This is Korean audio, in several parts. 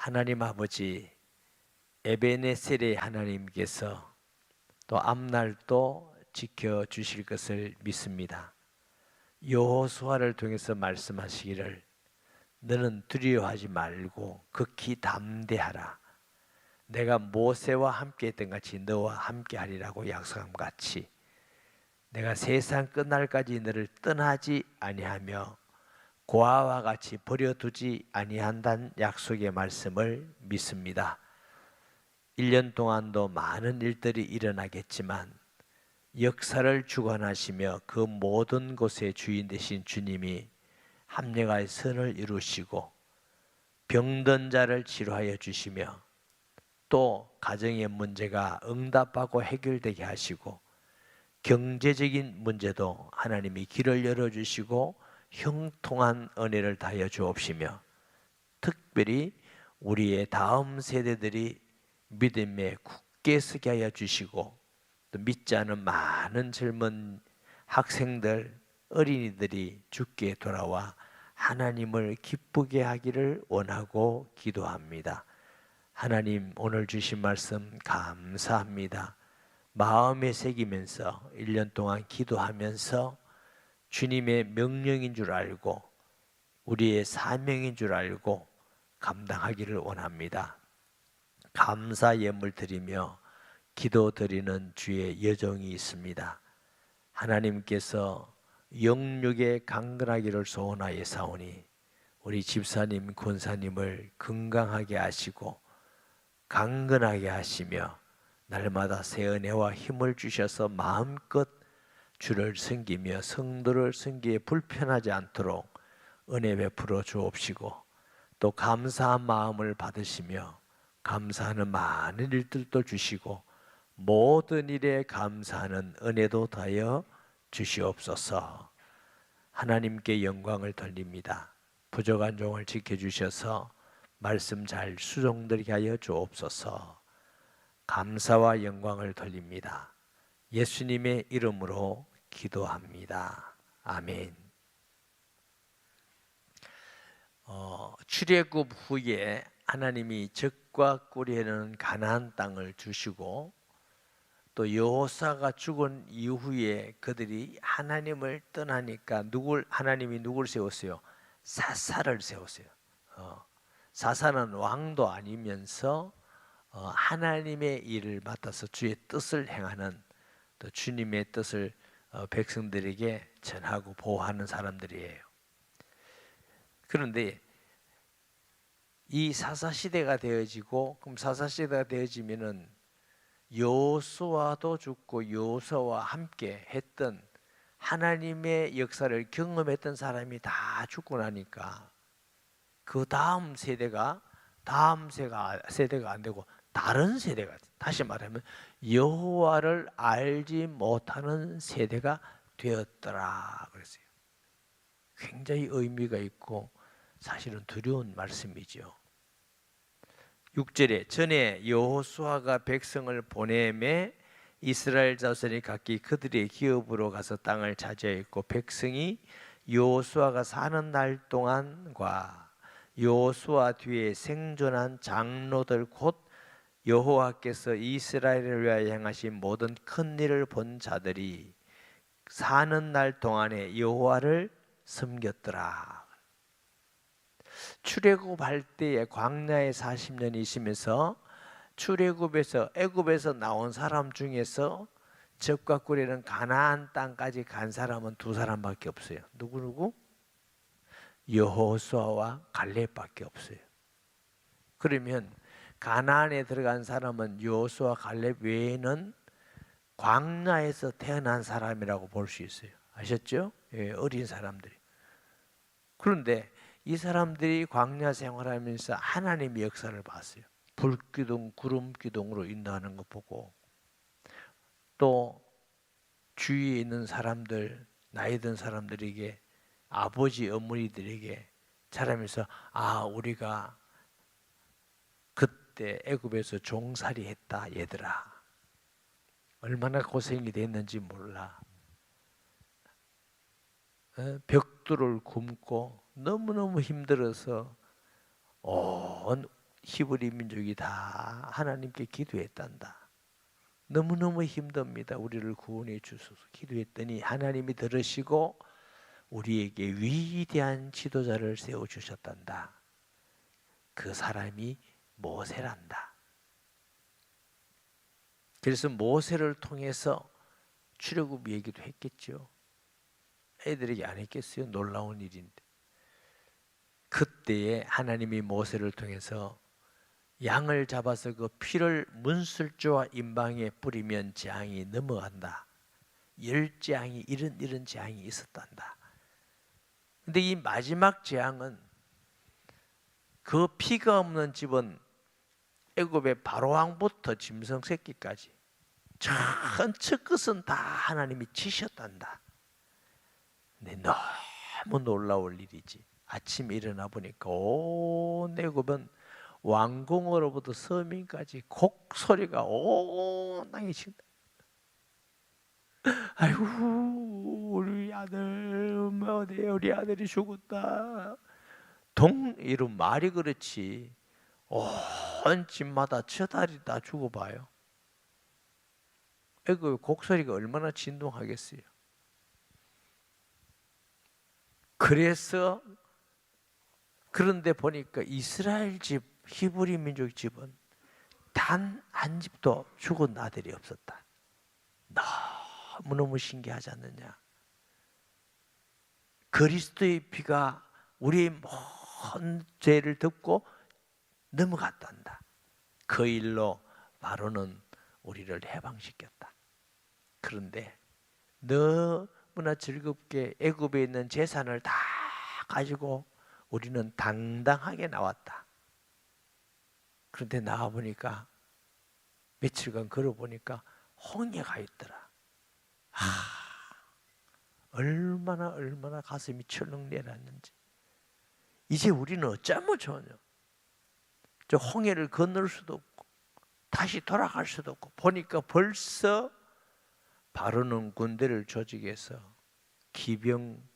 하나님 아버지, 에베네셀의 하나님께서 또 앞날도 지켜주실 것을 믿습니다. 여호수아를 통해서 말씀하시기를 너는 두려워하지 말고 극히 담대하라. 내가 모세와 함께 했던 같이 너와 함께 하리라고 약속한 같이 내가 세상 끝날까지 너를 떠나지 아니하며 고아와 같이 버려두지 아니한다는 약속의 말씀을 믿습니다. 1년 동안도 많은 일들이 일어나겠지만 역사를 주관하시며 그 모든 곳의 주인 되신 주님이 합력하여 선을 이루시고 병든 자를 치료하여 주시며 또 가정의 문제가 응답하고 해결되게 하시고 경제적인 문제도 하나님이 길을 열어주시고 형통한 은혜를 다하여 주옵시며 특별히 우리의 다음 세대들이 믿음에 굳게 서게 하여 주시고 또 믿지 않은 많은 젊은 학생들, 어린이들이 주께 돌아와 하나님을 기쁘게 하기를 원하고 기도합니다. 하나님 오늘 주신 말씀 감사합니다. 마음에 새기면서 1년 동안 기도하면서 주님의 명령인 줄 알고 우리의 사명인 줄 알고 감당하기를 원합니다. 감사 예물 드리며 기도 드리는 주의 여정이 있습니다. 하나님께서 영육에 강건하기를 소원하여 사오니 우리 집사님, 권사님을 건강하게 하시고 강건하게 하시며 날마다 새 은혜와 힘을 주셔서 마음껏 주를 섬기며 성도를 섬기에 불편하지 않도록 은혜 베풀어 주옵시고 또 감사한 마음을 받으시며 감사하는 많은 일들도 주시고 모든 일에 감사하는 은혜도 더하여 주시옵소서. 하나님께 영광을 돌립니다. 부족한 종을 지켜주셔서 말씀 잘 수종되게 하여 주옵소서. 감사와 영광을 돌립니다. 예수님의 이름으로 기도합니다. 아멘. 출애굽 후에 하나님이 적과 꿀이는 가나안 땅을 주시고 또 여호수아가 죽은 이후에 그들이 하나님을 떠나니까 하나님이 누굴 세웠어요? 사사를 세웠어요. 사사는 왕도 아니면서 하나님의 일을 맡아서 주의 뜻을 행하는 또 주님의 뜻을 백성들에게 전하고 보호하는 사람들이에요. 그런데 이 사사시대가 되어지고 그럼 사사시대가 되어지면은 여호수아도 죽고 여호수아와 함께 했던 하나님의 역사를 경험했던 사람이 다 죽고 나니까 그 다음 세대가 안 되고 다른 세대가, 다시 말하면 여호와를 알지 못하는 세대가 되었더라 그랬어요. 굉장히 의미가 있고 사실은 두려운 말씀이죠. 6절에 전에 여호수아가 백성을 보내매 이스라엘 자손이 각기 그들의 기업으로 가서 땅을 차지하였고 백성이 여호수아가 사는 날 동안과 여호수아 뒤에 생존한 장로들 곧 여호와께서 이스라엘을 위하여 행하신 모든 큰 일을 본 자들이 사는 날 동안에 여호와를 섬겼더라. 출애굽할 때에 광야에 40년 있으면서 출애굽에서 애굽에서 나온 사람 중에서 적과 꿀이는 가나안 땅까지 간 사람은 두 사람밖에 없어요. 누구? 여호수아와 갈렙밖에 없어요. 그러면 가나안에 들어간 사람은 여호수아, 갈렙 외에는 광야에서 태어난 사람이라고 볼 수 있어요. 아셨죠? 예, 어린 사람들이. 그런데 이 사람들이 광야 생활하면서 하나님의 역사를 봤어요. 불기둥, 구름기둥으로 인도하는 거 보고 또 주위에 있는 사람들, 나이 든 사람들에게 아버지, 어머니들에게 자라면서 우리가 그때 애굽에서 종살이 했다 얘들아. 얼마나 고생이 됐는지 몰라. 벽돌을 굽고 너무너무 힘들어서 온 히브리 민족이 다 하나님께 기도했단다. 너무너무 힘듭니다. 우리를 구원해 주소서. 기도했더니 하나님이 들으시고 우리에게 위대한 지도자를 세워주셨단다. 그 사람이 모세란다. 그래서 모세를 통해서 출애굽 얘기도 했겠죠. 애들에게 안 했겠어요? 놀라운 일인데. 그때에 하나님이 모세를 통해서 양을 잡아서 그 피를 문술조와 임방에 뿌리면 재앙이 넘어간다. 열재앙이 이런 재앙이 있었단다. 근데 이 마지막 재앙은 그 피가 없는 집은 애굽의 바로왕부터 짐승 새끼까지 전체 끝은 다 하나님이 치셨단다. 근데 너무 놀라울 일이지. 아침에 일어나 보니까 온 애굽은 왕궁으로부터 서민까지 곡소리가 온 땅에 친다. 아이고 우리 아들 우리 아들이 죽었다. 이런 말이 그렇지 온 집마다 저달이 다 죽어봐요. 그 곡소리가 얼마나 진동하겠어요. 그래서 그런데 보니까 이스라엘 집 히브리 민족 집은 단 한 집도 죽은 아들이 없었다. 너무너무 신기하지 않느냐. 그리스도의 피가 우리의 모든 죄를 덮고 넘어갔단다. 그 일로 바로는 우리를 해방시켰다. 그런데 너무나 즐겁게 애굽에 있는 재산을 다 가지고 우리는 당당하게 나왔다. 그런데 나와보니까 며칠간 걸어보니까 홍해가 있더라. 얼마나 가슴이 철렁 내렸는지. 이제 우리는 어쩌면 좋으냐. 저 홍해를 건널 수도 없고 다시 돌아갈 수도 없고 보니까 벌써 바로는 군대를 조직해서 기병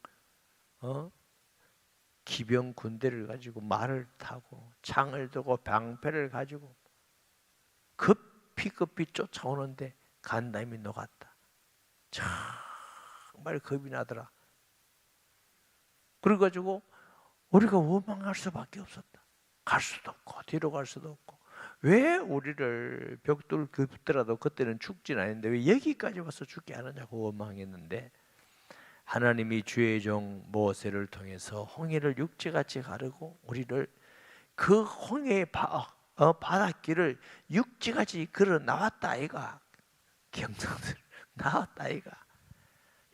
군대를 가지고 말을 타고 창을 두고 방패를 가지고 급히 쫓아오는데 간담이 녹았다. 정말 겁이 나더라. 그래가지고 우리가 원망할 수밖에 없었다. 갈 수도 없고 뒤로 갈 수도 없고 왜 우리를 벽돌 긋더라도 그때는 죽진 않았는데 왜 여기까지 와서 죽게 하느냐고 원망했는데 하나님이 주의 종 모세를 통해서 홍해를 육지같이 가르고 우리를 그 홍해의 바닷길을 육지같이 걸어 나왔다 아이가. 경상들 나왔다 아이가.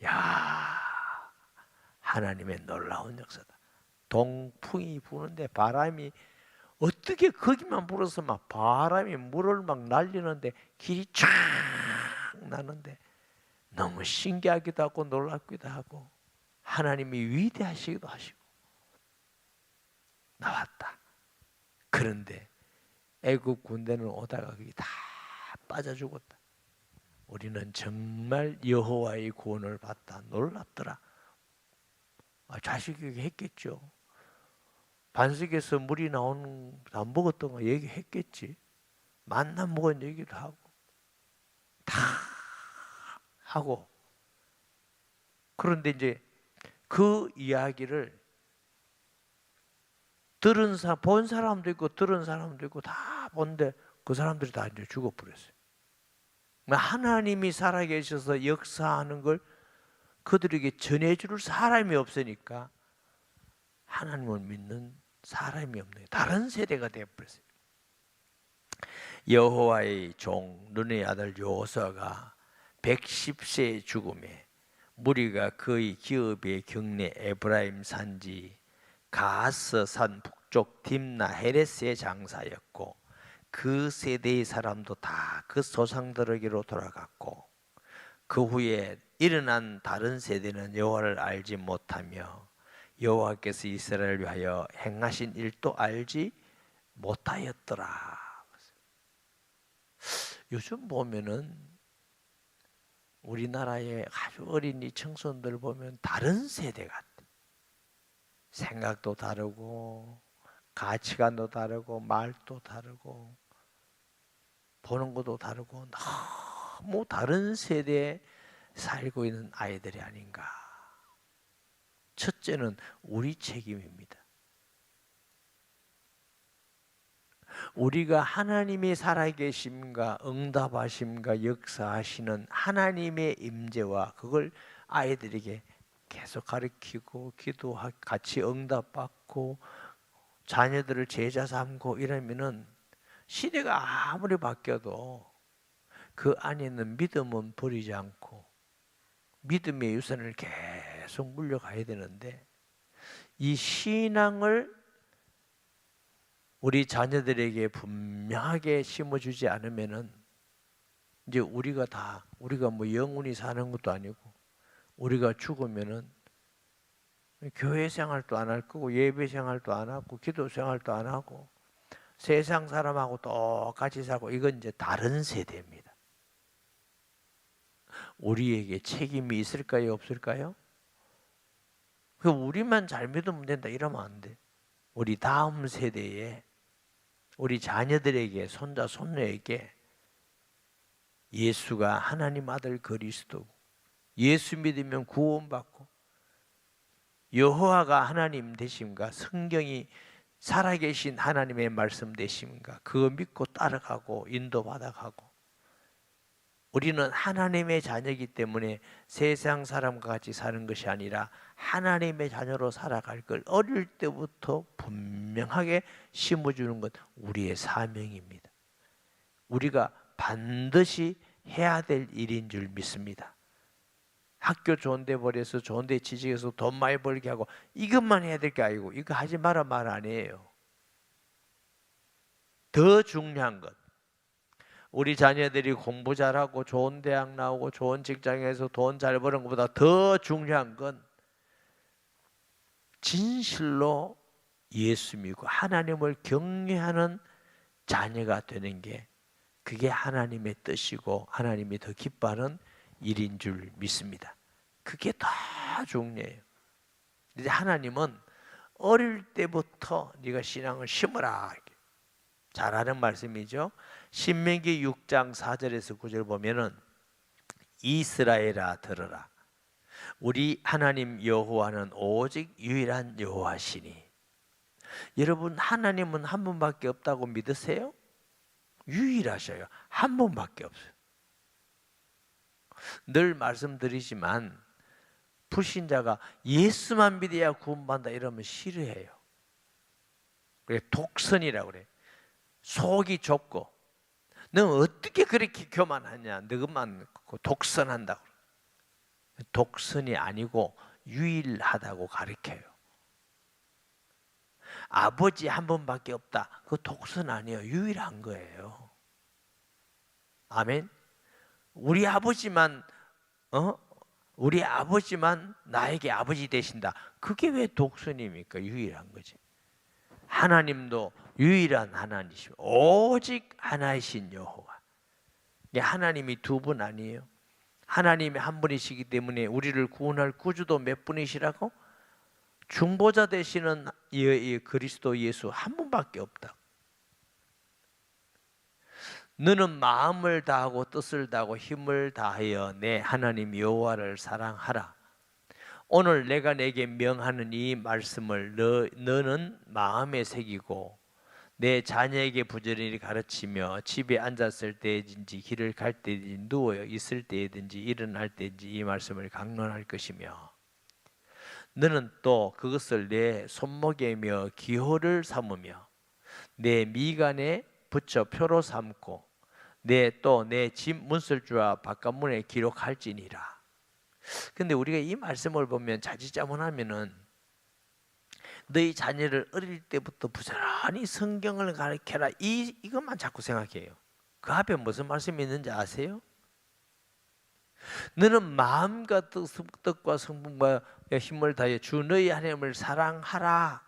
야, 하나님의 놀라운 역사다. 동풍이 부는데 바람이 어떻게 거기만 불어서 막 바람이 물을 막 날리는데 길이 쫙 나는데 너무 신기하기도 하고 놀랍기도 하고 하나님이 위대하시기도 하시고 나왔다. 그런데 애굽 군대는 오다가 거기 다 빠져 죽었다. 우리는 정말 여호와의 구원을 받다. 놀랍더라. 자식에게 했겠죠. 반석에서 물이 나오는 안 먹었던 거 얘기했겠지. 만나 먹은 얘기도 하고 다 하고. 그런데 이제 그 이야기를 본 사람도 있고 들은 사람도 있고 다 본데 그 사람들이 다 이제 죽어버렸어요. 하나님이 살아계셔서 역사하는 걸 그들에게 전해줄 사람이 없으니까 하나님을 믿는 사람이 없는 거예요. 다른 세대가 되어버렸어요. 여호와의 종 눈의 아들 여호수아가 110세의 죽음에 무리가 그의 기업의 경내 에브라임 산지 가스 산 북쪽 딥나 헤레스의 장사였고 그 세대의 사람도 다 그 조상들에게로 돌아갔고 그 후에 일어난 다른 세대는 여호와를 알지 못하며 여호와께서 이스라엘을 위하여 행하신 일도 알지 못하였더라. 요즘 보면은 우리나라의 아주 어린이 청소년들 보면 다른 세대 같아. 생각도 다르고 가치관도 다르고 말도 다르고 보는 것도 다르고 너무 다른 세대에 살고 있는 아이들이 아닌가. 첫째는 우리 책임입니다. 우리가 하나님이 살아계심과 응답하심과 역사하시는 하나님의 임재와 그걸 아이들에게 계속 가르치고 기도하고 같이 응답받고 자녀들을 제자 삼고 이러면은 시대가 아무리 바뀌어도 그 안에 있는 믿음은 버리지 않고 믿음의 유산을 계속 물려가야 되는데 이 신앙을 우리 자녀들에게 분명하게 심어주지 않으면은 이제 우리가 뭐 영원히 사는 것도 아니고 우리가 죽으면은 교회 생활도 안 할 거고 예배 생활도 안 하고 기도 생활도 안 하고 세상 사람하고 똑같이 살고 이건 이제 다른 세대입니다. 우리에게 책임이 있을까요? 없을까요? 우리만 잘 믿으면 된다 이러면 안 돼. 우리 다음 세대에 우리 자녀들에게 손자 손녀에게 예수가 하나님 아들 그리스도고 예수 믿으면 구원받고 여호와가 하나님 되심과 성경이 살아계신 하나님의 말씀 되심과 그거 믿고 따라가고 인도받아가고 우리는 하나님의 자녀이기 때문에 세상 사람과 같이 사는 것이 아니라 하나님의 자녀로 살아갈 걸 어릴 때부터 분명하게 심어주는 것 우리의 사명입니다. 우리가 반드시 해야 될 일인 줄 믿습니다. 학교 좋은 데 보내서 좋은 데 취직해서 돈 많이 벌게 하고 이것만 해야 될 게 아니고 이거 하지 마라 말 아니에요. 더 중요한 것 우리 자녀들이 공부 잘하고 좋은 대학 나오고 좋은 직장에서 돈 잘 버는 것보다 더 중요한 건 진실로 예수 믿고 하나님을 경외하는 자녀가 되는 게 그게 하나님의 뜻이고 하나님이 더 기뻐하는 일인 줄 믿습니다. 그게 더 중요해요. 이제 하나님은 어릴 때부터 네가 신앙을 심어라 잘하는 말씀이죠. 신명기 6장 4절에서 9절 보면은 이스라엘아 들으라 우리 하나님 여호와는 오직 유일한 여호와시니. 여러분 하나님은 한 분밖에 없다고 믿으세요? 유일하셔요. 한 분밖에 없어요. 늘 말씀드리지만 불신자가 예수만 믿어야 구원받는다 이러면 싫어해요. 그래 독선이라고 그래. 속이 좁고 너 어떻게 그렇게 교만하냐 너만 독선한다고. 독선이 아니고 유일하다고 가르쳐요. 아버지 한 분밖에 없다. 그거 독선 아니에요. 유일한 거예요. 아멘. 우리 아버지만 나에게 아버지 되신다. 그게 왜 독선입니까? 유일한 거지. 하나님도 유일한 하나님이시고 오직 하나이신 여호와. 하나님이 두 분 아니에요. 하나님이 한 분이시기 때문에 우리를 구원할 구주도 몇 분이시라고? 중보자 되시는 그리스도 예수 한 분밖에 없다. 너는 마음을 다하고 뜻을 다하고 힘을 다하여 내 하나님 여호와를 사랑하라. 오늘 내가 내게 명하는 이 말씀을 너는 마음에 새기고 내 자녀에게 부지런히 가르치며 집에 앉았을 때든지 길을 갈 때든지 누워 있을 때든지 일어날 때든지 이 말씀을 강론할 것이며 너는 또 그것을 내 손목에며 기호를 삼으며 내 미간에 붙여 표로 삼고 내 집 문설주와 바깥문에 기록할지니라. 근데 우리가 이 말씀을 보면 자칫잘못하면은 너희 자녀를 어릴 때부터 부지런히 성경을 가르쳐라 이것만 자꾸 생각해요. 그 앞에 무슨 말씀이 있는지 아세요? 너는 마음과 뜻과 성품과 힘을 다해 주 너희 하나님을 사랑하라.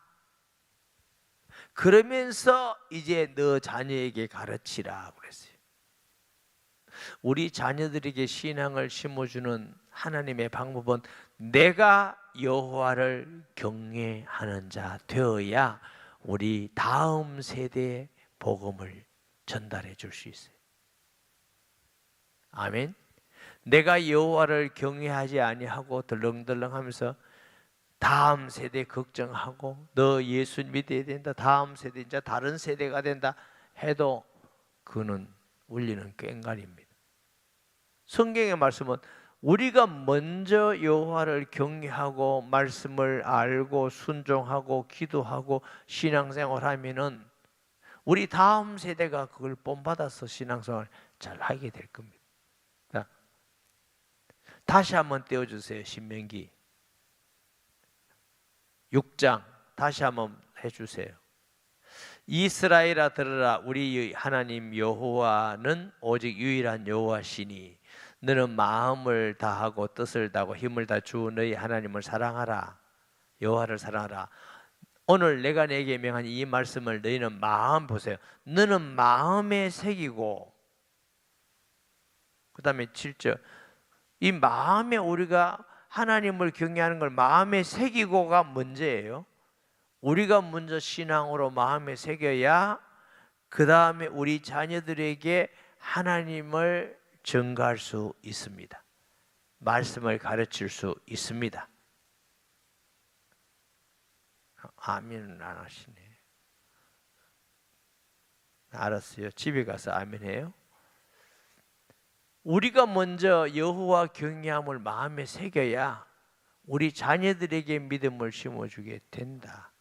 그러면서 이제 너 자녀에게 가르치라 그랬어요. 우리 자녀들에게 신앙을 심어주는 하나님의 방법은 내가 여호와를 경외하는 자 되어야 우리 다음 세대에 복음을 전달해 줄 수 있어요. 아멘. 내가 여호와를 경외하지 아니하고 덜렁덜렁하면서 다음 세대 걱정하고 너 예수 믿어야 된다, 다음 세대 이제 다른 세대가 된다 해도 그는 울리는 꽹과리입니다. 성경의 말씀은 우리가 먼저 여호와를 경외하고 말씀을 알고 순종하고 기도하고 신앙생활하면은 우리 다음 세대가 그걸 본받아서 신앙생활 잘 하게 될 겁니다. 자, 다시 한번 떼어주세요. 신명기 6장 다시 한번 해주세요. 이스라엘아 들으라, 우리 하나님 여호와는 오직 유일한 여호와시니 너는 마음을 다하고 뜻을 다하고 힘을 다 주 너희 하나님을 사랑하라. 여호와를 사랑하라. 오늘 내가 내게 명한 이 말씀을 너희는 마음, 보세요, 너는 마음에 새기고, 그 다음에 7절, 이 마음에 우리가 하나님을 경외하는 걸 마음에 새기고가 문제예요. 우리가 먼저 신앙으로 마음에 새겨야 그 다음에 우리 자녀들에게 하나님을 전가할 수 있습니다. 말씀을 가르칠 수 있습니다. 아멘은 안 하시네. 알았어요. 집에 가서 아멘 해요. 우리가 먼저 여호와 경외함을 마음에 새겨야 우리 자녀들에게 믿음을 심어주게 된다.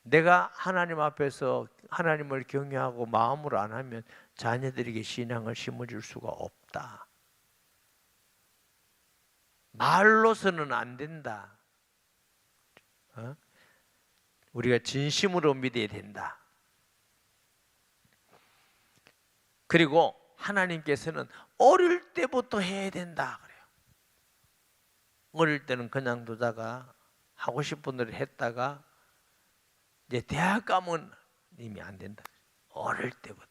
내가 하나님 앞에서 하나님을 경외하고 마음으로 안 하면 자녀들에게 신앙을 심어줄 수가 없다. 말로서는 안 된다. 우리가 진심으로 믿어야 된다. 그리고 하나님께서는 어릴 때부터 해야 된다 그래요. 어릴 때는 그냥 두다가 하고 싶은 대로 했다가 이제 대학 가면 이미 안 된다. 어릴 때부터.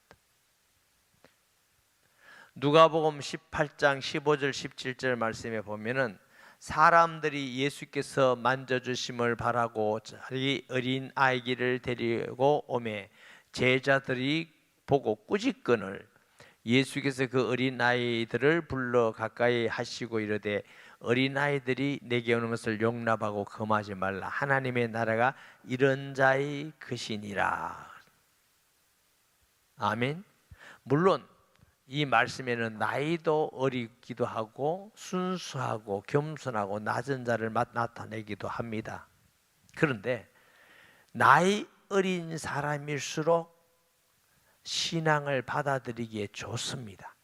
누가복음 18장 15절 17절 말씀에 보면은 사람들이 예수께서 만져주심을 바라고 자기 어린 아이를 데리고 오매 제자들이 보고 꾸짖거늘 예수께서 그 어린 아이들을 불러 가까이 하시고 이르되 어린아이들이 내게 오는 것을 용납하고 금하지 말라. 하나님의 나라가 이런 자의 것이니라. 아멘. 물론 이 말씀에는 나이도 어리기도 하고 순수하고 겸손하고 낮은 자를 나타내기도 합니다. 그런데 나이 어린 사람일수록 신앙을 받아들이기에 좋습니다.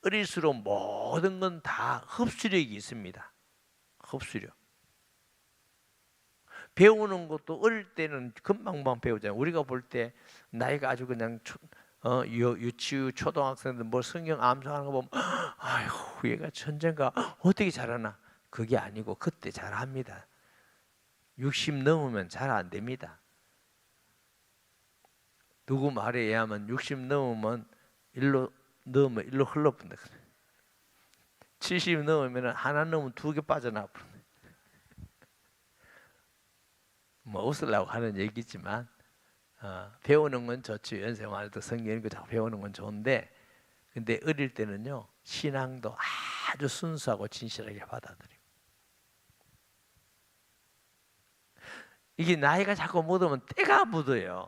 어릴수록 모든 건 다 흡수력이 있습니다. 흡수력. 배우는 것도 어릴 때는 금방금방 배우잖아요. 우리가 볼 때 나이가 아주 그냥 유치유 초등학생들 뭐 성경 암송하는 거 보면 아이고 얘가 천재인가 어떻게 잘하나. 그게 아니고 그때 잘합니다. 60 넘으면 잘 안 됩니다. 누구 말에 의하면 60 넘으면 일로 흘러본다. 70 넘으면 하나 넘으면 2개 빠져나와. 뭐 웃으려고 하는 얘기지만 배우는 건 좋죠. 연세 많아도 성경 읽고 자꾸 배우는 건 좋은데, 근데 어릴 때는요 신앙도 아주 순수하고 진실하게 받아들이고, 이게 나이가 자꾸 묻으면 때가 묻어요.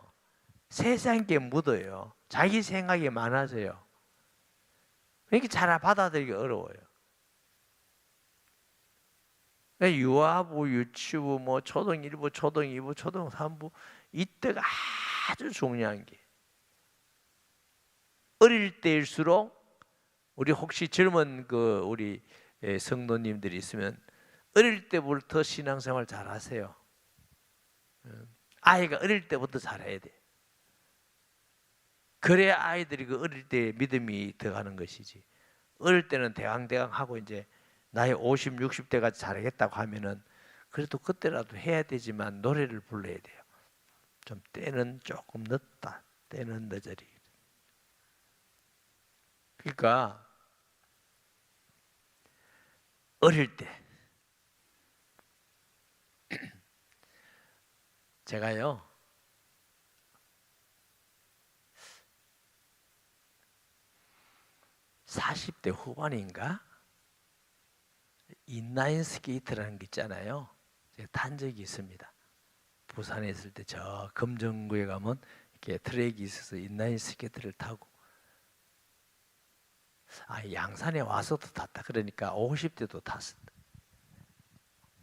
세상에 묻어요. 자기 생각이 많아져요. 그러니까 잘 받아들이기 어려워요. 유아부, 유치부, 뭐 초등 1부, 초등 2부, 초등 3부 이때가 아주 중요한 게, 어릴 때일수록 우리 혹시 젊은 우리 성도님들이 있으면 어릴 때부터 신앙생활 잘 하세요. 아이가 어릴 때부터 잘해야 돼. 그래야 아이들이 그 어릴 때 믿음이 들어가는 것이지. 어릴 때는 대강대강 하고 이제 나이 50, 60대가 잘하겠다고 하면은 그래도 그때라도 해야 되지만 노래를 불러야 돼요. 좀 때는 조금 늦다, 때는 늦으리. 그러니까 어릴 때 제가요 40대 후반인가 인라인 스케이트라는 게 있잖아요. 제가 탄 적이 있습니다. 부산에 있을 때 저 금정구에 가면 이렇게 트랙이 있어서 인라인 스케이트를 타고, 양산에 와서도 탔다. 그러니까 50대도 탔었다.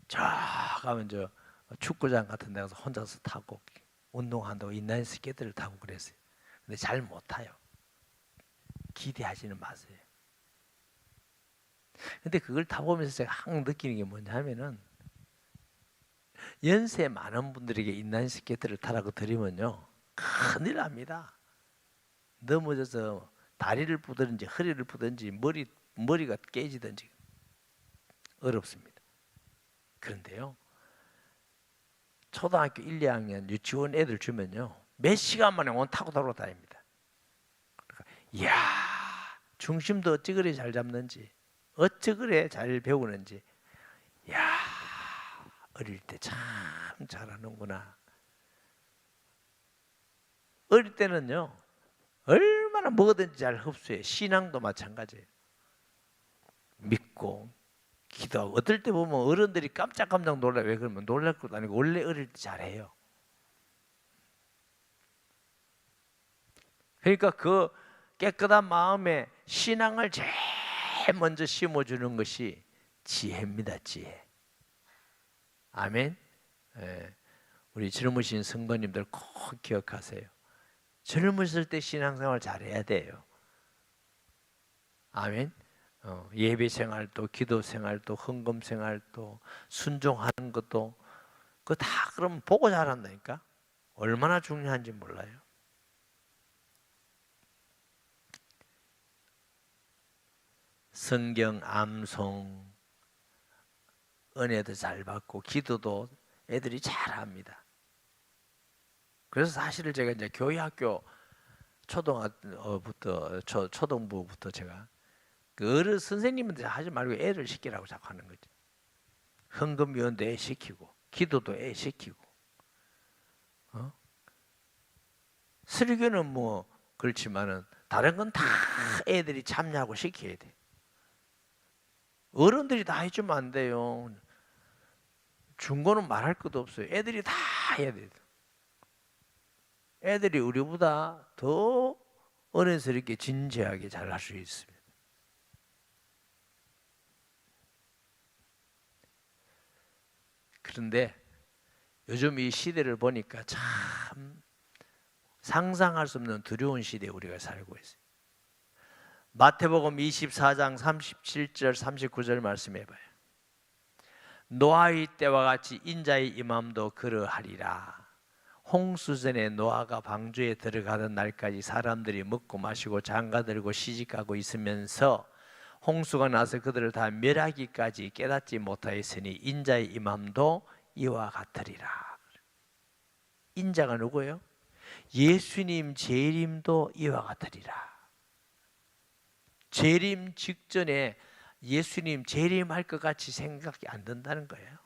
저 가면 저 축구장 같은 데 가서 혼자서 타고 운동한다고 인라인 스케이트를 타고 그랬어요. 근데 잘 못 타요. 기대하지는 마세요. 근데 그걸 타보면서 제가 항상 느끼는 게 뭐냐 하면은, 연세 많은 분들에게 인라인 스케이트를 타라고 드리면요 큰일 납니다. 넘어져서 다리를 부든지 허리를 부든지 머리가 깨지든지 어렵습니다. 그런데요 초등학교 1, 2학년 유치원 애들 주면요 몇 시간 만에 온 타고 돌아다닙니다. 그러니까 이야, 중심도 어찌 그래 잘 잡는지, 어찌 그래 잘 배우는지, 이야, 어릴 때 참 잘하는구나. 어릴 때는요 얼마나 뭐든지 잘 흡수해. 신앙도 마찬가지예요. 믿고 기도하고. 어떨 때 보면 어른들이 깜짝깜짝 놀라요. 왜 그러면 놀랄 것도 아니고 원래 어릴 때 잘해요. 그러니까 그 깨끗한 마음에 신앙을 제일 먼저 심어주는 것이 지혜입니다. 지혜. 아멘. 예. 우리 젊으신 성도님들 꼭 기억하세요. 젊었을 때 신앙생활 잘해야 돼요. 아멘. 예배 생활도, 기도 생활도, 헌금 생활도, 순종하는 것도, 그거 다 그러면 보고 잘한다니까. 얼마나 중요한지 몰라요. 성경 암송, 은혜도 잘 받고 기도도 애들이 잘합니다. 그래서 사실은 제가 이제 교회학교 초등부부터 제가 그 어른 선생님한테 하지 말고 애를 시키라고 자꾸 하는 거죠. 헌금위원도 애 시키고 기도도 애 시키고, 설교는 뭐 그렇지만은 다른 건 다 애들이 참여하고 시켜야 돼. 어른들이 다 해주면 안 돼요. 중고는 말할 것도 없어요. 애들이 다 해야 돼요. 애들이 우리보다 더 어른스럽게 진지하게 잘할 수 있습니다. 그런데 요즘 이 시대를 보니까 참 상상할 수 없는 두려운 시대에 우리가 살고 있어요. 마태복음 24장 37절 39절 말씀해봐요. 노아의 때와 같이 인자의 임함도 그러하리라. 홍수전에 노아가 방주에 들어가던 날까지 사람들이 먹고 마시고 장가들고 시집가고 있으면서 홍수가 나서 그들을 다 멸하기까지 깨닫지 못하였으니 인자의 임함도 이와 같으리라. 인자가 누구예요? 예수님 재림도 이와 같으리라. 재림 직전에 예수님 재림할 것 같이 생각이 안 든다는 거예요.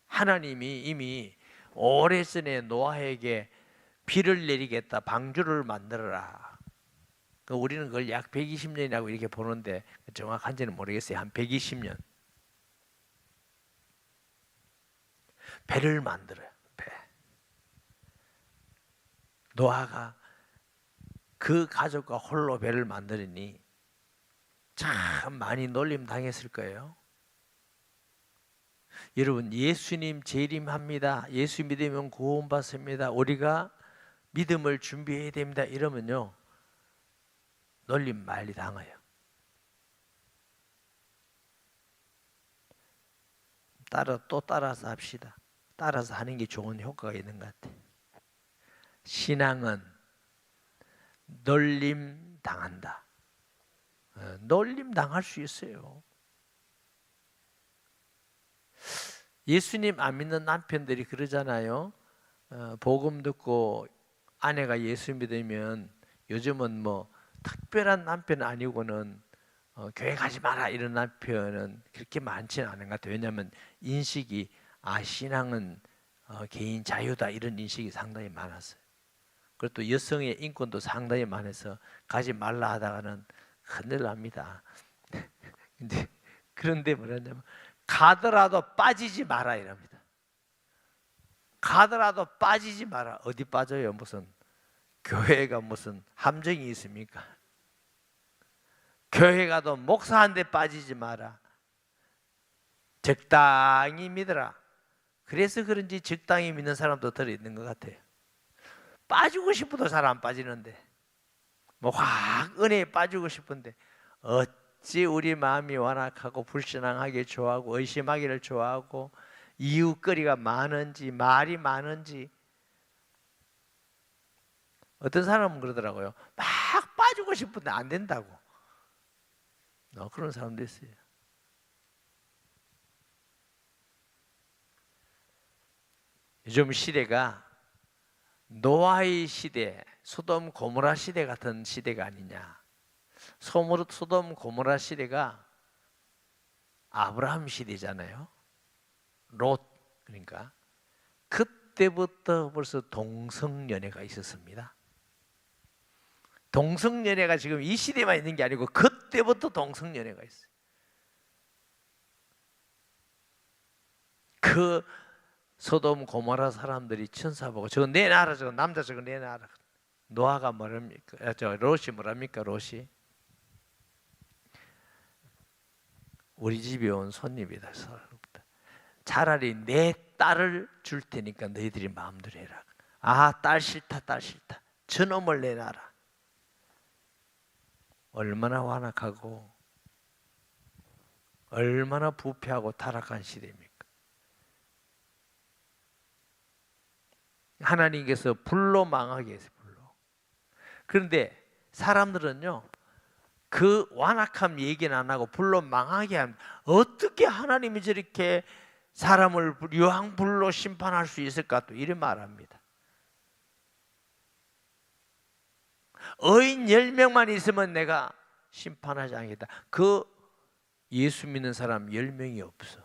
하나님이 이미 오래전에 노아에게 비를 내리겠다, 방주를 만들어라. 우리는 그걸 약 120년이라고 이렇게 보는데 정확한지는 모르겠어요. 한 120년. 배를 만들어요. 배. 노아가 그 가족과 홀로 배를 만드니 참 많이 놀림 당했을 거예요. 여러분, 예수님 재림합니다. 예수 믿으면 구원받습니다. 우리가 믿음을 준비해야 됩니다. 이러면요 놀림 많이 당해요. 따라서 합시다. 따라서 하는 게 좋은 효과가 있는 것 같아요. 신앙은 놀림 당한다. 놀림 당할 수 있어요. 예수님 안 믿는 남편들이 그러잖아요. 복음 듣고 아내가 예수 믿으면 요즘은 뭐 특별한 남편 아니고는 교회 가지 마라 이런 남편은 그렇게 많지는 않은 것 같아요. 왜냐하면 인식이 신앙은 개인 자유다 이런 인식이 상당히 많았어요. 그리고 또 여성의 인권도 상당히 많아서 가지 말라 하다가는 큰일 납니다. 근데 그런데 뭐냐면 가더라도 빠지지 마라 이랍니다. 가더라도 빠지지 마라. 어디 빠져요? 무슨 교회가 무슨 함정이 있습니까? 교회 가도 목사한테 빠지지 마라. 적당히 믿어라. 그래서 그런지 적당히 믿는 사람도 들어있는 것 같아요. 빠지고 싶어도 잘 안 빠지는데, 뭐 확 은혜에 빠지고 싶은데 어찌 우리 마음이 완악하고 불신앙하게 좋아하고 의심하기를 좋아하고 이웃거리가 많은지 말이 많은지. 어떤 사람은 그러더라고요. 막 빠지고 싶은데 안 된다고. 그런 사람도 있어요. 요즘 시대가 노아의 시대, 소돔 고모라 시대 같은 시대가 아니냐. 소돔 고모라 시대가 아브라함 시대잖아요. 롯, 그러니까 그때부터 벌써 동성연애가 있었습니다. 동성연애가 지금 이 시대만 있는 게 아니고 그때부터 동성연애가 있어요. 그 소돔 고모라 사람들이 천사 보고 저거 내 나라, 저거 남자 저거 내 나라. 노아가 뭐랍니까? 롯이 뭐랍니까? 롯이 우리 집에 온 손님이다. 차라리 내 딸을 줄 테니까 너희들이 마음대로 해라. 딸 싫다, 딸 싫다. 저놈을 내놔라. 얼마나 완악하고 얼마나 부패하고 타락한 시대입니까? 하나님께서 불로 망하게 했어요. 불로. 그런데 사람들은요, 그 완악함 얘기는 안 하고 불로 망하게 하면 어떻게 하나님이 저렇게 사람을 유황불로 심판할 수 있을까? 또 이런 말합니다. 의인 10명만 있으면 내가 심판하지 않겠다. 그 예수 믿는 사람 10명이 없어.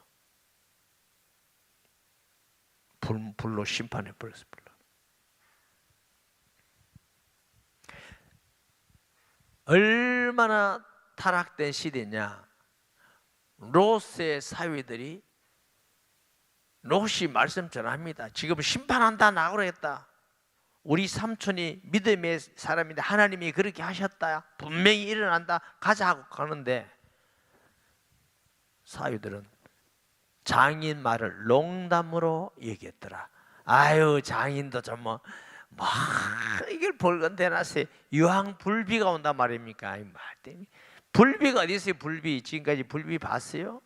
불로 심판해 버렸어. 불로. 얼마나 타락된 시대냐. 롯의 사위들이 롯이 말씀 전합니다. 지금 심판한다 나오겠다. 우리 삼촌이 믿음의 사람인데 하나님이 그렇게 하셨다. 분명히 일어난다. 가자 하고 가는데 사위들은 장인 말을 농담으로 얘기했더라. 아유, 장인도 좀 뭐 이걸 볼건 대낮에 유황 불비가 온단 말입니까? 이 말 때문에 불비가 어디 있어요? 불비 지금까지 불비 봤어요?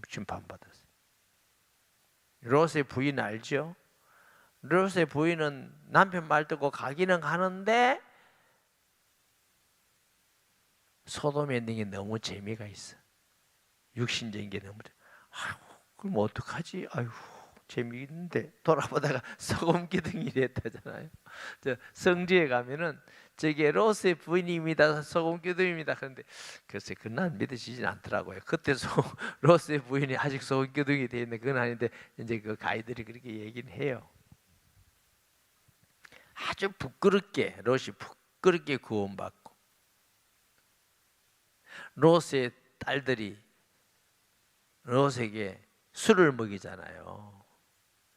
심판받았어요. 롯의 부인 알죠? 롯의 부인은 남편 말 듣고 가기는 가는데 소돔에 있는 게 너무 재미가 있어. 육신적인 게 너무. 그럼 어떡하지? 아유, 재미있는데 돌아보다가 소금 기둥이 됐다잖아요. 성지에 가면은 저게 롯의 부인입니다. 소금 기둥입니다. 그런데 글쎄 그건 믿어지진 않더라고요. 그때 롯의 부인이 아직 소금 기둥이 돼 있는 그건 아닌데 이제 그 가이들이 그렇게 얘기는 해요. 아주 부끄럽게 롯이 부끄럽게 구원받고 롯의 딸들이 롯에게 술을 먹이잖아요.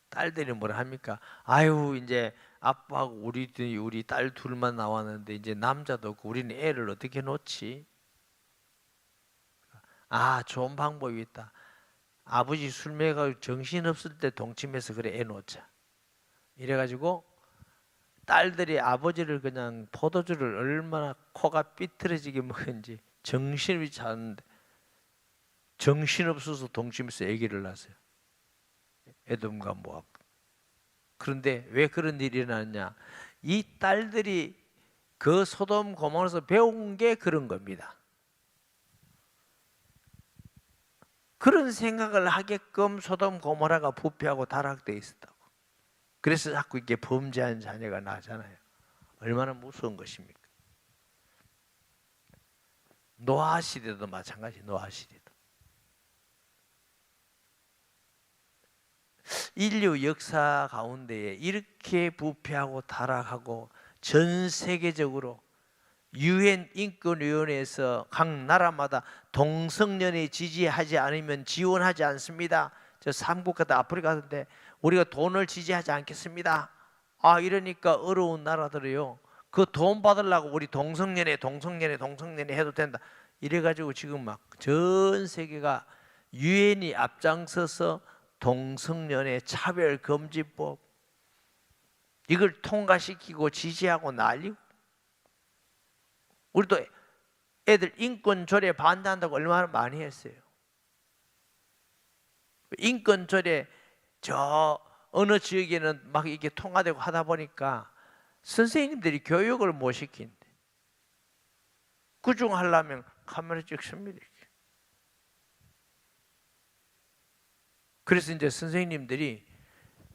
딸들이 뭐라 합니까? 아유, 이제 아빠하고 우리 딸 둘만 나왔는데 이제 남자도 없고 우리는 애를 어떻게 놓지? 좋은 방법이 있다. 아버지 술 먹어가지고 정신없을 때 동침해서 그래 애 놓자. 이래가지고 딸들이 아버지를 그냥 포도주를 얼마나 코가 삐뚤어지게 먹은지 정신이 자는데 정신없어서 동침해서 아기를 낳았어요. 에돔과 모압. 그런데 왜 그런 일이 일어났냐? 이 딸들이 그 소돔 고모라에서 배운 게 그런 겁니다. 그런 생각을 하게끔 소돔 고모라가 부패하고 타락되어 있었다고. 그래서 자꾸 이렇게 범죄한 자녀가 나잖아요. 얼마나 무서운 것입니까? 노아 시대도 마찬가지. 노아 시대도 인류 역사 가운데에 이렇게 부패하고 타락하고 전 세계적으로 유엔 인권위원회에서 각 나라마다 동성연애 지지하지 않으면 지원하지 않습니다. 저 삼국 같은 아프리카 같은데 우리가 돈을 지지하지 않겠습니다. 이러니까 어려운 나라들이요, 그 돈 받으려고 우리 동성연애 해도 된다 이래가지고 지금 막 전 세계가 유엔이 앞장서서 동성연애 차별금지법 이걸 통과시키고 지지하고 난리고, 우리도 애들 인권조례 반대한다고 얼마나 많이 했어요. 인권조례 저 어느 지역에는 막 이게 통과되고 하다 보니까 선생님들이 교육을 못 시킨대. 구중하려면 카메라 찍습니다. 그래서 이제 선생님들이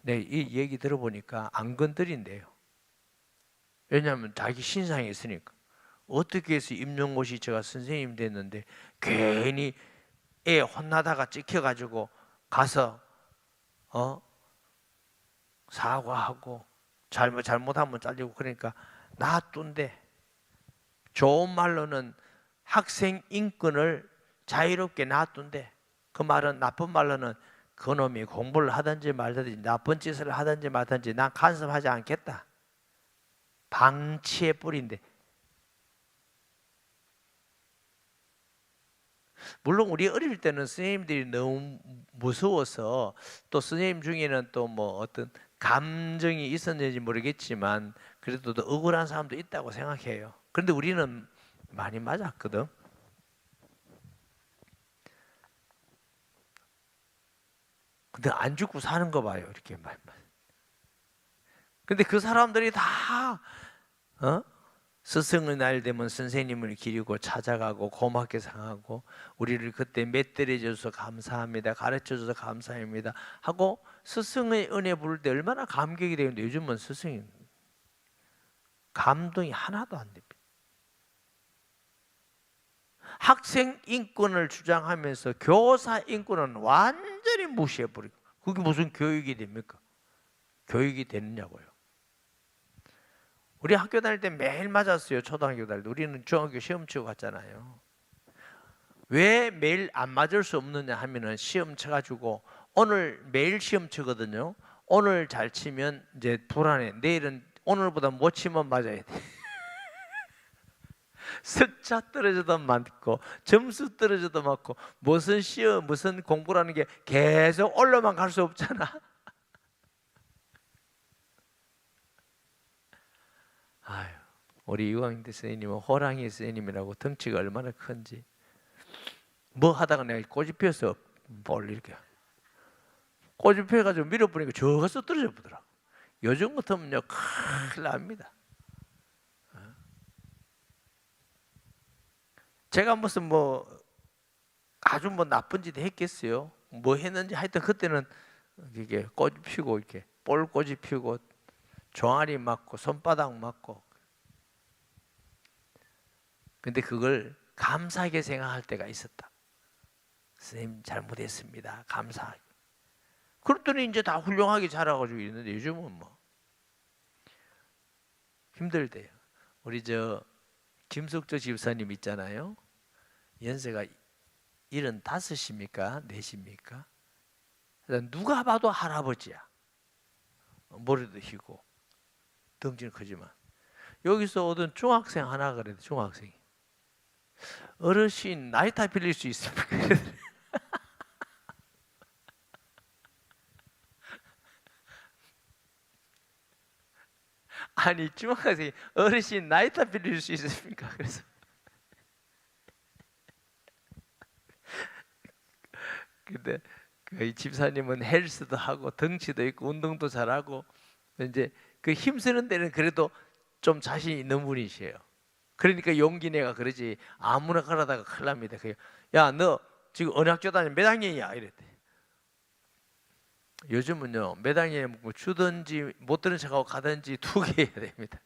이 얘기 들어보니까 안 건드린대요. 왜냐하면 자기 신상이 있으니까. 어떻게 해서 임용고시 제가 선생님 됐는데 괜히 애 혼나다가 찍혀가지고 가서 사과하고 잘못하면 잘리고 그러니까 놔둔대. 좋은 말로는 학생 인권을 자유롭게 놔둔대. 그 말은 나쁜 말로는 그놈이 공부를 하든지 말든지 나쁜 짓을 하든지 말든지 난 간섭하지 않겠다. 방치의 뿌리인데, 물론 우리 어릴 때는 선생님들이 너무 무서워서 또 선생님 중에는 또 뭐 어떤 감정이 있었는지 모르겠지만 그래도 또 억울한 사람도 있다고 생각해요. 그런데 우리는 많이 맞았거든. 근데 안 죽고 사는 거 봐요. 이렇게 말. 근데 그 사람들이 다 스승의 날 되면 선생님을 기리고 찾아가고 고맙게 상하고 우리를 그때 맷들여줘서 감사합니다, 가르쳐줘서 감사합니다 하고 스승의 은혜 부를 때 얼마나 감격이 되는데 요즘은 스승이 감동이 하나도 안 됩니다. 학생 인권을 주장하면서 교사 인권은 완전히 무시해버리고, 그게 무슨 교육이 됩니까? 교육이 되느냐고요. 우리 학교 다닐 때 매일 맞았어요. 초등학교 다닐 때. 우리는 중학교 시험 치고 갔잖아요. 왜 매일 안 맞을 수 없느냐 하면은 시험 쳐가지고 오늘 매일 시험 치거든요. 오늘 잘 치면 이제 불안해. 내일은 오늘보다 못 치면 맞아야 돼. 석자 떨어져도 맞고 점수 떨어져도 맞고 무슨 시험 무슨 공부라는 게 계속 올라만 갈 수 없잖아. 아유, 우리 유광대 선생님은 호랑이 선생님이라고 덩치가 얼마나 큰지. 뭐 하다가 내가 꼬집 피어서 뭘 이렇게 꼬집 피어가지고 밀어보니까 저가서 떨어져 보더라고. 요즘 같으면요 큰일 납니다. 제가 무슨 뭐 아주 뭐 나쁜 짓 했겠어요? 뭐 했는지 하여튼 그때는 이게 꼬집 피우고 이렇게 볼 꼬집 피우고 종아리 맞고 손바닥 맞고. 근데 그걸 감사하게 생각할 때가 있었다. 선생님 잘못했습니다. 감사하게. 그랬더니 이제 다 훌륭하게 자라가지고 있는데 요즘은 뭐 힘들대요. 우리 저 김석조 집사님 있잖아요. 연세가 75입니까? 4입니까? 누가 봐도 할아버지야. 머리도 희고 덩치는 크지만 여기서 오던 중학생 하나 그래도 중학생이 어르신 나이타 빌릴 수 있습니까? 아니 중학생이 어르신 나이타 빌릴 수 있습니까? 그래서 근데 그 집사님은 헬스도 하고 덩치도 있고 운동도 잘하고 이제 그 힘쓰는 데는 그래도 좀 자신 있는 분이시에요. 그러니까 용기 내가 그러지 아무나 가라다가 큰일 납니다. 야, 너 지금 어느 학교 다니 몇 학년이야? 이랬대. 요즘은요 몇 학년에 뭐 주든지 못 들은 척하고 가든지 2개 해야 됩니다.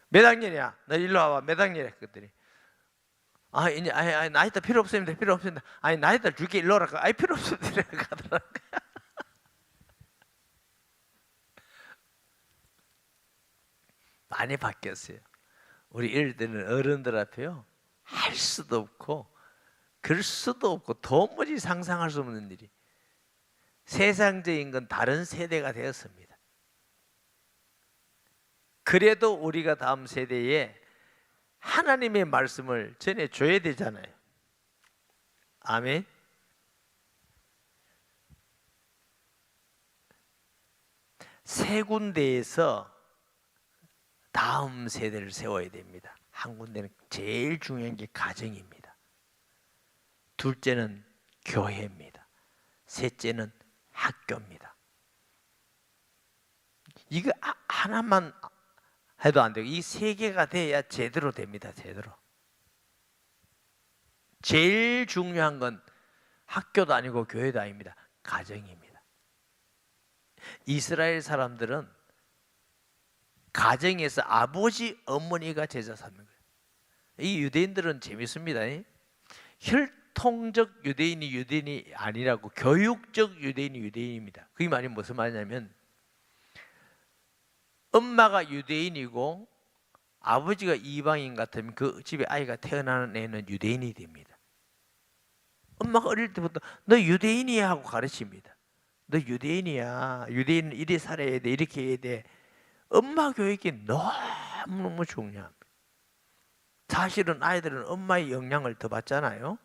몇 학년이야? 너 일로 와봐. 몇 학년이야? 그랬더니 이제 나이다 필요 없습니다. 필요 없습니다. 나이다 줄게 일로 오라. 필요 없습니다. 가더라고요. 많이 바뀌었어요. 우리 이럴 때는 어른들 앞에요 할 수도 없고 그럴 수도 없고 도무지 상상할 수 없는 일이 세상적인 건 다른 세대가 되었습니다. 그래도 우리가 다음 세대에 하나님의 말씀을 전해줘야 되잖아요. 아멘. 세 군데에서 다음 세대를 세워야 됩니다. 한 군데는 제일 중요한 게 가정입니다. 둘째는 교회입니다. 셋째는 학교입니다. 이거 하나만 해도 안 되고 이 세 개가 돼야 제대로 됩니다. 제대로. 제일 중요한 건 학교도 아니고 교회도 아닙니다. 가정입니다. 이스라엘 사람들은 가정에서 아버지, 어머니가 제자 삼는 거예요. 이 유대인들은 재밌습니다. 혈통적 유대인이 유대인이 아니라고 교육적 유대인이 유대인입니다. 그게 말이 무슨 말이냐면 엄마가 유대인이고 아버지가 이방인 같으면 그 집에 아이가 태어나는 애는 유대인이 됩니다. 엄마가 어릴 때부터 너 유대인이야 하고 가르칩니다. 너 유대인이야. 유대인은 이래 살아야 돼. 이렇게 해야 돼. 엄마 교육이 너무너무 중요합니다. 사실은 아이들은 엄마의 영향을 더 받잖아요.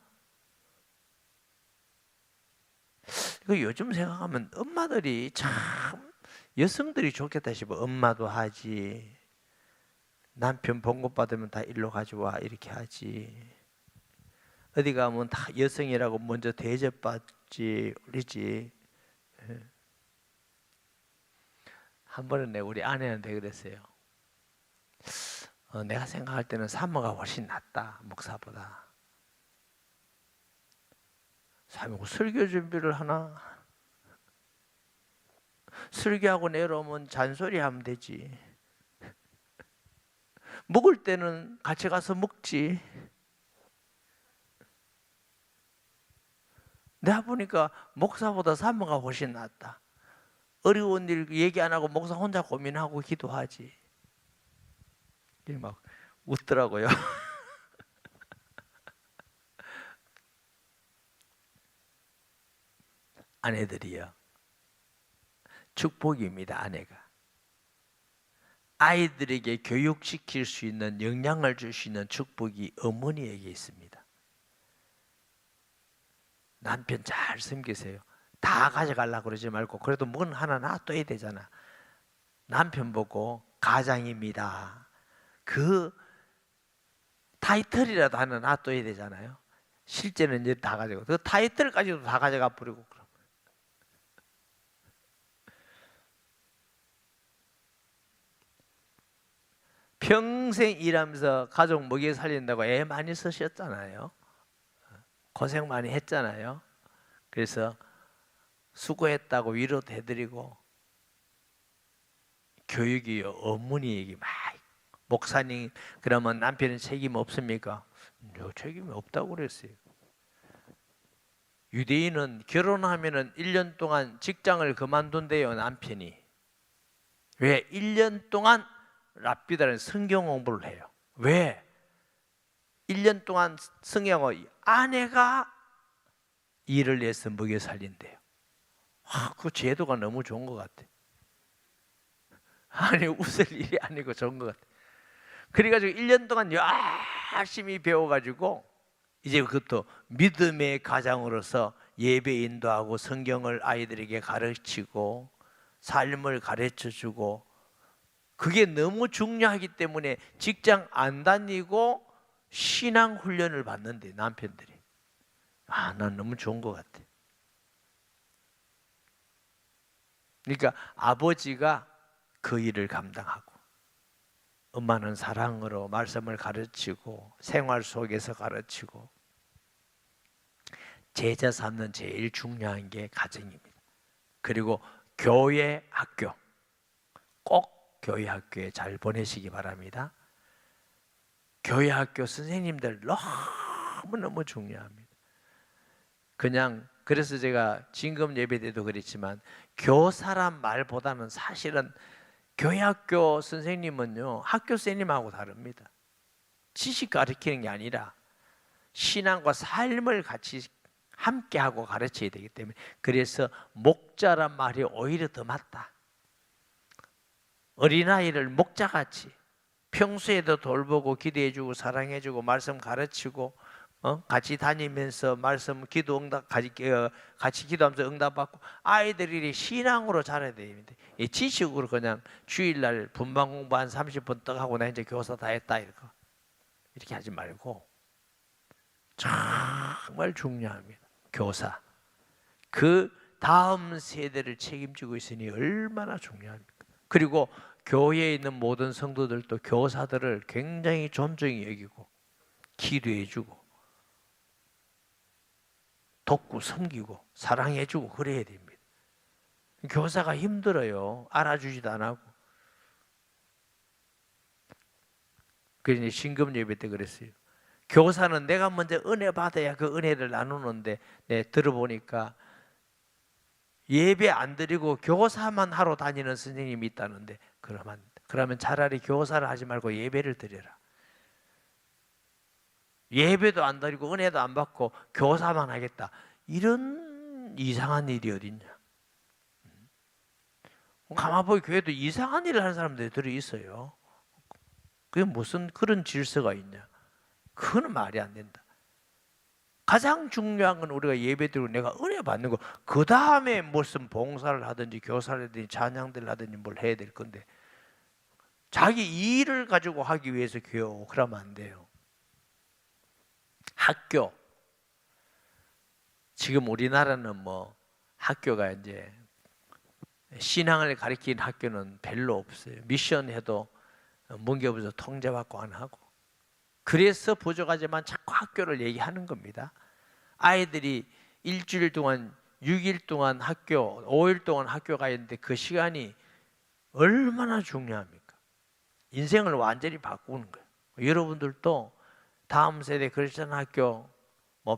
요즘 생각하면 엄마들이 참 여성들이 좋겠다 싶어. 엄마도 하지. 남편 봉급 받으면 다 일로 가져와 이렇게 하지. 어디 가면 다 여성이라고 먼저 대접받지 그러지. 한 번은 내가 우리 아내한테 그랬어요. 내가 생각할 때는 사모가 훨씬 낫다 목사보다. 사모가 설교 준비를 하나? 설교하고 내려오면 잔소리하면 되지. 먹을 때는 같이 가서 먹지. 내가 보니까 목사보다 사모가 훨씬 낫다. 어려운 일 얘기 안 하고 목사 혼자 고민하고 기도하지. 막 웃더라고요. 아내들이요. 축복입니다. 아내가. 아이들에게 교육시킬 수 있는 영향을 줄 수 있는 축복이 어머니에게 있습니다. 남편 잘 섬기세요. 다 가져가려고 그러지 말고 그래도 뭔 하나 놔둬야 되잖아. 남편 보고 가장입니다. 그 타이틀이라도 하나 놔둬야 되잖아요. 실제는 이제 다 가져가. 그 타이틀까지도 다 가져가 버리고 그럼. 평생 일하면서 가족 먹여 살린다고 애 많이 쓰셨잖아요. 고생 많이 했잖아요. 그래서 수고했다고 위로도 해드리고 교육이 어머니에게 막 목사님 그러면 남편은 책임 없습니까? 책임이 없다고 그랬어요. 유대인은 결혼하면은 1년 동안 직장을 그만둔대요. 남편이. 왜? 1년 동안 랍비다는 성경 공부를 해요. 왜? 1년 동안 성경을 아내가 일을 해서 먹여 살린대요. 그 제도가 너무 좋은 것 같아. 아니 웃을 일이 아니고 좋은 것 같아. 그래가지고 1년 동안 열심히 배워가지고 이제 그것도 믿음의 가장으로서 예배 인도하고 성경을 아이들에게 가르치고 삶을 가르쳐주고 그게 너무 중요하기 때문에 직장 안 다니고 신앙 훈련을 받는데 남편들이 난 너무 좋은 것 같아. 그러니까 아버지가 그 일을 감당하고 엄마는 사랑으로 말씀을 가르치고 생활 속에서 가르치고 제자 삼는 제일 중요한 게 가정입니다. 그리고 교회 학교 꼭 교회 학교에 잘 보내시기 바랍니다. 교회 학교 선생님들 너무너무 중요합니다. 그래서 제가 진금 예배 때도 그랬지만 교사란 말보다는 사실은 교회 학교 선생님은요, 학교 선생님하고 다릅니다. 지식 가르치는 게 아니라 신앙과 삶을 같이 함께하고 가르쳐야 되기 때문에, 그래서 목자란 말이 오히려 더 맞다. 어린아이를 목자같이 평소에도 돌보고 기도해주고 사랑해주고 말씀 가르치고 같이 다니면서 말씀 기도 응답 같이 기도하면서 응답받고, 아이들이 신앙으로 자라야 됩니다. 이 지식으로 그냥 주일날 분반 공부 한 30분 떡 하고 나 이제 교사 다 했다 이렇게 하지 말고, 정말 중요합니다. 교사, 그 다음 세대를 책임지고 있으니 얼마나 중요합니까? 그리고 교회에 있는 모든 성도들도 교사들을 굉장히 존중히 여기고 기도해주고 돕고 섬기고 사랑해주고 그래야 됩니다. 교사가 힘들어요. 알아주지도 안 하고. 그래서 신금 예배 때 그랬어요. 교사는 내가 먼저 은혜 받아야 그 은혜를 나누는데, 들어보니까 예배 안 드리고 교사만 하러 다니는 선생님이 있다는데, 그러면 차라리 교사를 하지 말고 예배를 드려라. 예배도 안 드리고 은혜도 안 받고 교사만 하겠다, 이런 이상한 일이 어딨냐. 가만 보니 교회도 이상한 일을 하는 사람들이 들어있어요. 그게 무슨 그런 질서가 있냐. 그건 말이 안 된다. 가장 중요한 건 우리가 예배드리고 내가 은혜 받는 거, 그 다음에 무슨 봉사를 하든지 교사를 하든지 찬양들을 하든지 뭘 해야 될 건데, 자기 일을 가지고 하기 위해서 교회 그러면 안 돼요. 학교, 지금 우리나라는 뭐 학교가 이제 신앙을 가르치는 학교는 별로 없어요. 미션 해도 문교부에서 통제받고 안 하고, 그래서 부족하지만 자꾸 학교를 얘기하는 겁니다. 아이들이 일주일 동안 6일 동안 학교, 5일 동안 학교 가야 되는데 그 시간이 얼마나 중요합니까? 인생을 완전히 바꾸는 거예요. 여러분들도 다음 세대 크리스천 학교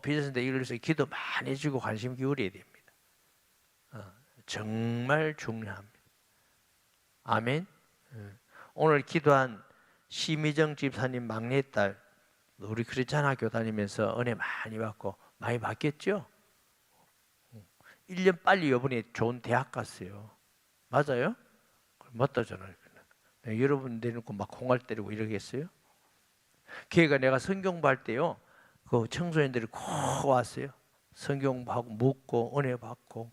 비전대 이글스 기도 많이 해주고 관심 기울여야 됩니다. 정말 중요합니다. 아멘. 오늘 기도한 심희정 집사님 막내딸, 우리 크리스천 학교 다니면서 은혜 많이 받고 많이 받겠죠? 1년 빨리 이번에 좋은 대학 갔어요. 맞아요? 맞다잖아요. 여러분 내놓고 막 공할 때리고 이러겠어요? 걔가 내가 성경 공부할 때요, 그 청소년들이 꼭 왔어요. 성경 공부하고 묻고 은혜 받고.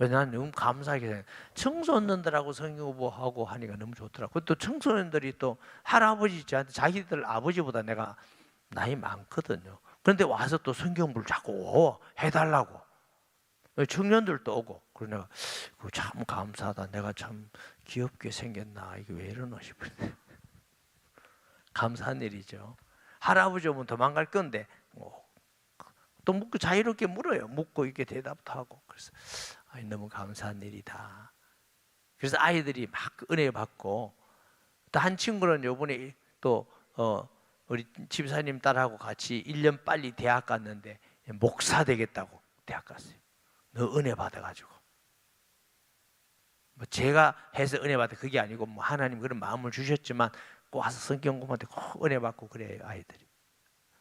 난 너무 감사하게 생각해요. 청소년들하고 성경 공부하고 하니까 너무 좋더라고요. 또 청소년들이 또 할아버지 저한테 자기들 아버지보다 내가 나이 많거든요. 그런데 와서 또 성경 공부를 자꾸 해달라고. 청년들도 오고. 그래서 내가 참 감사하다. 내가 참 귀엽게 생겼나. 이게 왜 이러나 싶은데. 감사한 일이죠. 할아버지 오면 도망갈 건데 또 묻고 자유롭게 물어요. 묻고 이렇게 대답도 하고. 그래서 너무 감사한 일이다. 그래서 아이들이 막 은혜 받고, 또 한 친구는 요번에 또 우리 집사님 딸하고 같이 1년 빨리 대학 갔는데 목사 되겠다고 대학 갔어요. 너 은혜 받아가지고. 뭐 제가 해서 은혜 받아 그게 아니고 뭐 하나님 그런 마음을 주셨지만 꼭 와서 성경 공부할 때 꼭 은혜 받고 그래요, 아이들이.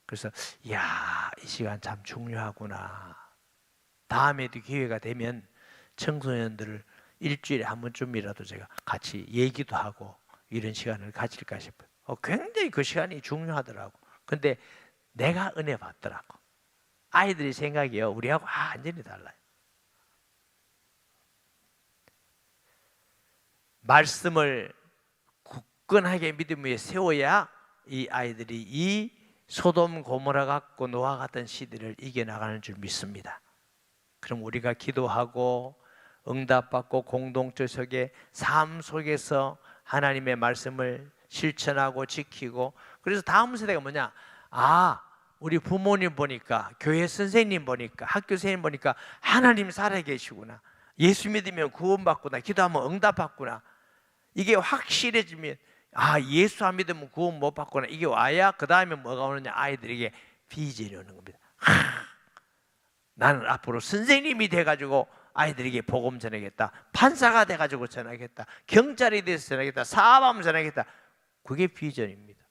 그래서 이야, 이 시간 참 중요하구나. 다음에도 기회가 되면 청소년들을 일주일에 한 번쯤이라도 제가 같이 얘기도 하고 이런 시간을 가질까 싶어요. 굉장히 그 시간이 중요하더라고. 근데 내가 은혜 받더라고. 아이들이 생각이요, 우리하고 완전히 달라요. 말씀을 굳건하게 믿음 위에 세워야 이 아이들이 이 소돔 고모라 같고 노아 같은 시대를 이겨나가는 줄 믿습니다. 그럼 우리가 기도하고 응답받고 공동체 속에 삶 속에서 하나님의 말씀을 실천하고 지키고, 그래서 다음 세대가 뭐냐? 우리 부모님 보니까, 교회 선생님 보니까, 학교 선생님 보니까 하나님 살아계시구나. 예수 믿으면 구원받구나. 기도하면 응답받구나. 이게 확실해지면 예수 안 믿으면 구원 못 받구나. 이게 와야 그 다음에 뭐가 오느냐? 아이들에게 비전이 오는 겁니다. 나는 앞으로 선생님이 돼가지고 아이들에게 복음 전하겠다, 판사가 돼가지고 전하겠다, 경찰이 돼서 전하겠다, 사업하면 전하겠다. 그게 비전입니다.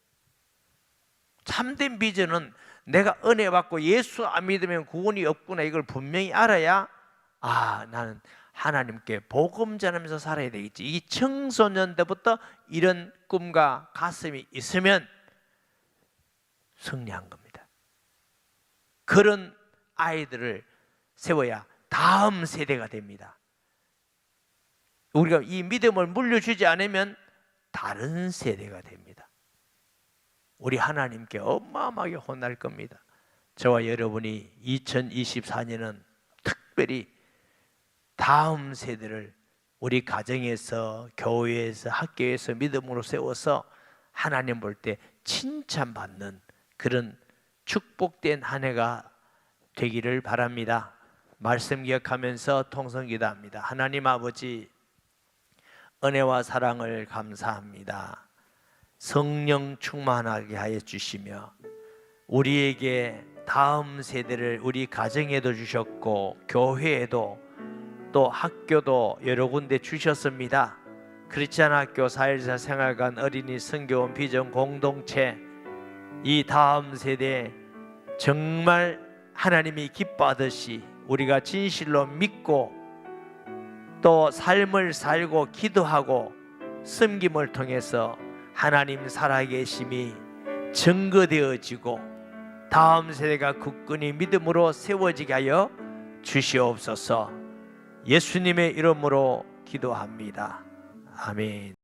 참된 비전은 내가 은혜 받고 예수 안 믿으면 구원이 없구나, 이걸 분명히 알아야 나는 하나님께 복음 전하면서 살아야 되겠지. 이 청소년 때부터 이런 꿈과 가슴이 있으면 승리한 겁니다. 그런 아이들을 세워야 다음 세대가 됩니다. 우리가 이 믿음을 물려주지 않으면 다른 세대가 됩니다. 우리 하나님께 어마어마하게 혼날 겁니다. 저와 여러분이 2024년은 특별히 다음 세대를 우리 가정에서, 교회에서, 학교에서 믿음으로 세워서 하나님 볼 때 칭찬받는 그런 축복된 한 해가 되기를 바랍니다. 말씀 기억하면서 통성기도합니다. 하나님 아버지, 은혜와 사랑을 감사합니다. 성령 충만하게 하여 주시며 우리에게 다음 세대를 우리 가정에도 주셨고 교회에도 또 학교도 여러 군데 주셨습니다. 크리스찬 학교, 사회자 생활관, 어린이 선교원, 비전 공동체, 이 다음 세대 정말 하나님이 기뻐하듯이 우리가 진실로 믿고 또 삶을 살고 기도하고 섬김을 통해서 하나님 살아계심이 증거되어지고 다음 세대가 굳건히 믿음으로 세워지게 하여 주시옵소서. 예수님의 이름으로 기도합니다. 아멘.